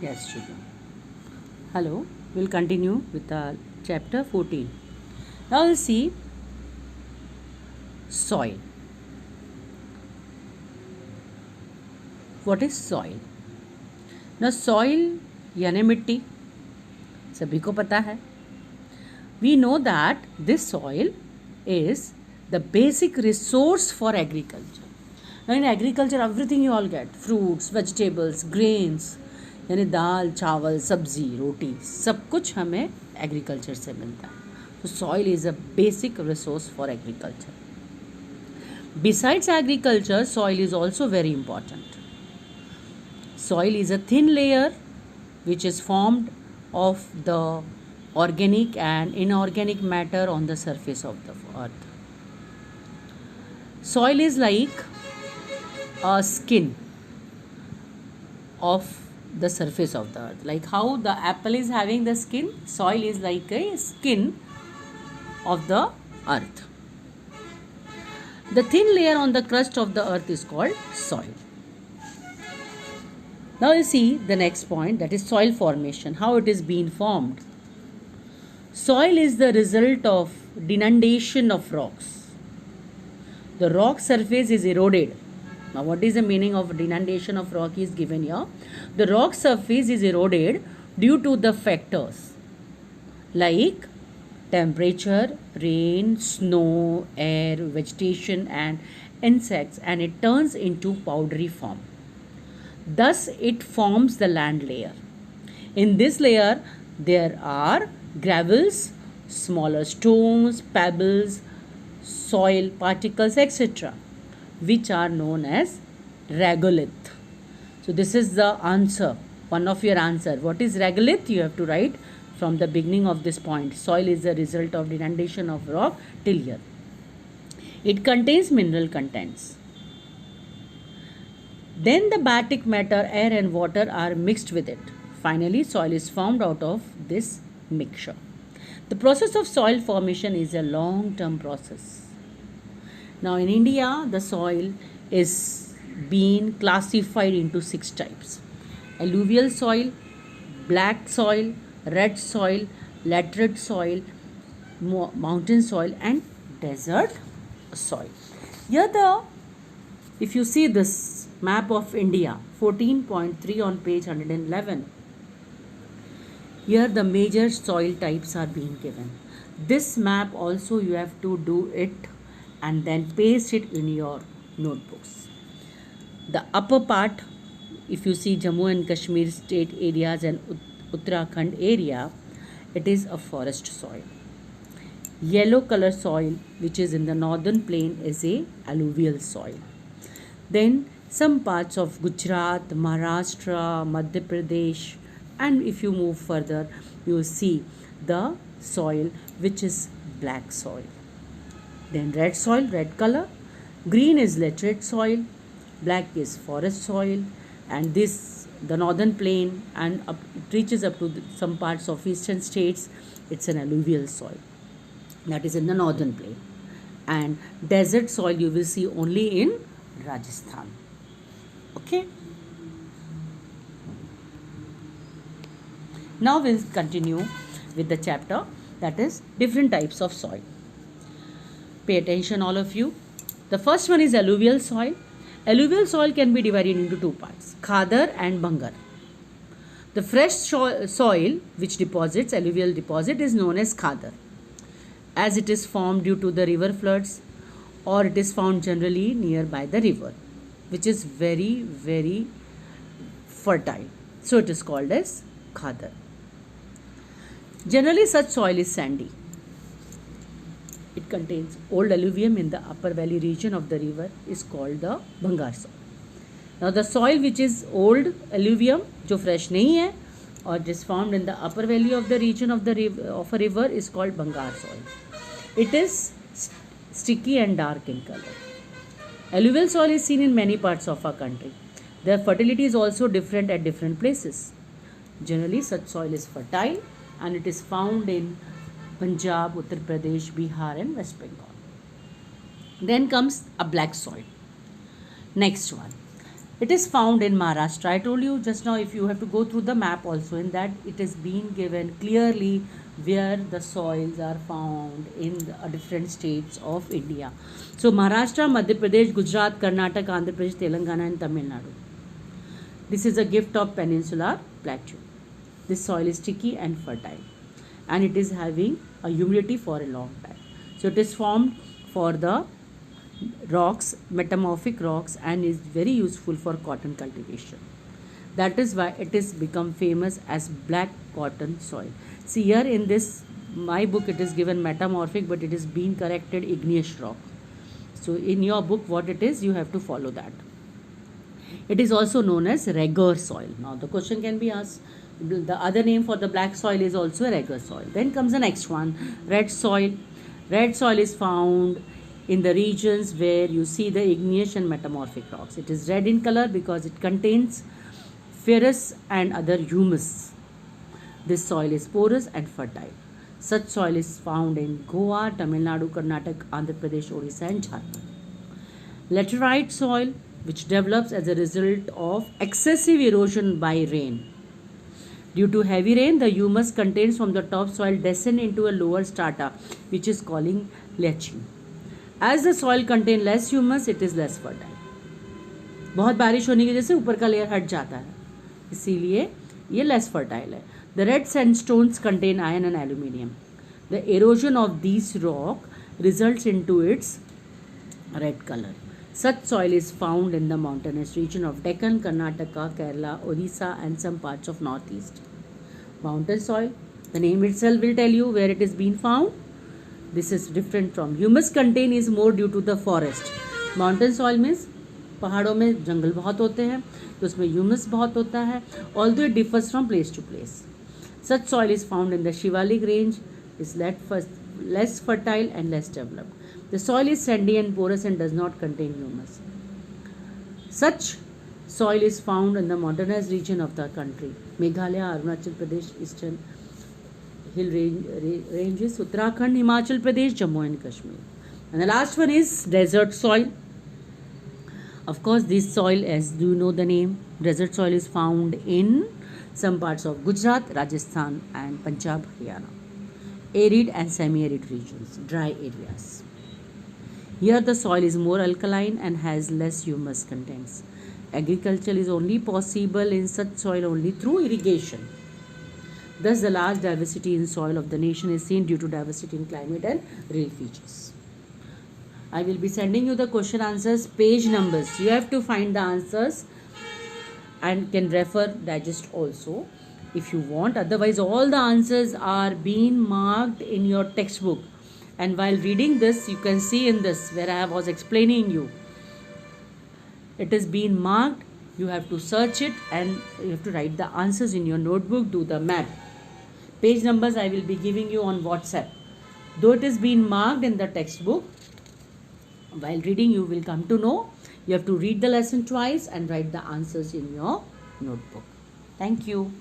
Yes, children. Hello. We'll continue with chapter 14. Now we'll see soil. What is soil? Now soil यानी मिट्टी सभी को पता है. We know that this soil is the basic resource for agriculture. Now in agriculture everything you all get, fruits, vegetables, grains, यानी दाल, चावल, सब्जी, रोटी, सब कुछ हमें एग्रीकल्चर से मिलता है. तो soil is a basic resource for agriculture. Besides agriculture, soil is also very important. Soil is a thin layer which is formed of the organic and inorganic matter on the surface of the earth. Soil is like a skin of the surface of the earth. Like how the apple is having the skin, soil is like a skin of the earth. The thin layer on the crust of the earth is called soil. Now you see the next point, that is soil formation, how it is being formed. Soil is the result of denudation of rocks. The rock surface is eroded. Now what is the meaning of denudation of rock is given here. The rock surface is eroded due to the factors like temperature, rain, snow, air, vegetation and insects, and it turns into powdery form. Thus it forms the land layer. In this layer there are gravels, smaller stones, pebbles, soil particles, etc., which are known as regolith. So this is the answer, one of your answer. What is regolith? You have to write from the beginning of this point. Soil is the result of denudation of rock till here. It contains mineral contents. Then the basic matter, air and water are mixed with it. Finally, soil is formed out of this mixture. The process of soil formation is a long-term process. Now in India, the soil is being classified into 6 types. Alluvial soil, black soil, red soil, laterite soil, mountain soil and desert soil. Here if you see this map of India, 14.3 on page 111, here the major soil types are being given. This map also you have to do it and then paste it in your notebooks. The upper part, if you see Jammu and Kashmir state areas and Uttarakhand area, it is a forest soil. Yellow color soil which is in the northern plain is a alluvial soil. Then some parts of Gujarat, Maharashtra, Madhya Pradesh, and if you move further you will see the soil which is black soil. Then red soil, red color, green is laterite soil, black is forest soil, and this the northern plain and it reaches up to some parts of eastern states, it's an alluvial soil, that is in the northern plain. And desert soil you will see only in Rajasthan. Okay. Now we'll continue with the chapter, that is different types of soil. Pay attention all of you. The first one is alluvial soil. Alluvial soil can be divided into 2 parts, khadar and bangar. The fresh soil which deposits, alluvial deposit, is known as khadar, as it is formed due to the river floods, or it is found generally nearby the river, which is very, very fertile. So it is called as khadar. Generally such soil is sandy. It contains old alluvium in the upper valley region of the river is called the Bangar soil. Now the soil which is old alluvium, जो fresh नहीं है, or it is formed in the upper valley of the region of the of a river is called Bangar soil. It is sticky and dark in color. Alluvial soil is seen in many parts of our country. Their fertility is also different at different places. Generally such soil is fertile and it is found in Punjab, Uttar Pradesh, Bihar and West Bengal. Then comes a black soil. Next one. It is found in Maharashtra. I told you just now, if you have to go through the map also, in that it is being given clearly where the soils are found in the different states of India. So Maharashtra, Madhya Pradesh, Gujarat, Karnataka, Andhra Pradesh, Telangana and Tamil Nadu. This is a gift of peninsular plateau. This soil is sticky and fertile, and it is having a humidity for a long time. So it is formed for the rocks, metamorphic rocks, and is very useful for cotton cultivation. That is why it is become famous as black cotton soil. See here in this my book it is given metamorphic, but it is being corrected igneous rock. So in your book what it is, you have to follow that. It is also known as regur soil. Now the question can be asked, the other name for the black soil is also a regur soil. Then comes the next one, red soil. Red soil is found in the regions where you see the igneous and metamorphic rocks. It is red in color because it contains ferrous and other humus. This soil is porous and fertile. Such soil is found in Goa, Tamil Nadu, Karnataka, Andhra Pradesh, Odisha and Jharkhand. Laterite soil, which develops as a result of excessive erosion by rain. Due to heavy rain, the humus contained from the topsoil descend into a lower strata, which is calling leaching. As the soil contains less humus, it is less fertile. बहुत बारिश होने की वजह से ऊपर का layer हट जाता है, इसीलिए ये less fertile है. The red sandstones contain iron and aluminium. The erosion of these rock results into its red color. Such soil is found in the mountainous region of Deccan, Karnataka, Kerala, Odisha and some parts of northeast. Mountain soil, the name itself will tell you where it is being found. This is different from humus contain is more due to the forest. Mountain soil means पहाड़ों में जंगल बहुत होते हैं, तो उसमें humus बहुत होता है. Although it differs from place to place. Such soil is found in the Shivalik range, is less fertile and less developed. The soil is sandy and porous and does not contain humus. Such soil is found in the mountainous region of the country. Meghalaya, Arunachal Pradesh, eastern hill ranges, Uttarakhand, Himachal Pradesh, Jammu and Kashmir. And the last one is desert soil. Of course, this soil, as do you know the name, desert soil is found in some parts of Gujarat, Rajasthan and Punjab, Haryana. Arid and semi-arid regions, dry areas. Here the soil is more alkaline and has less humus contents. Agriculture is only possible in such soil only through irrigation. Thus the large diversity in soil of the nation is seen due to diversity in climate and real features. I will be sending you the question answers, page numbers. You have to find the answers and can refer digest also if you want. Otherwise all the answers are being marked in your textbook. And while reading this, you can see in this where I was explaining you, it is being marked. You have to search it and you have to write the answers in your notebook, do the math. Page numbers I will be giving you on WhatsApp. Though it is being marked in the textbook, while reading you will come to know. You have to read the lesson twice and write the answers in your notebook. Thank you.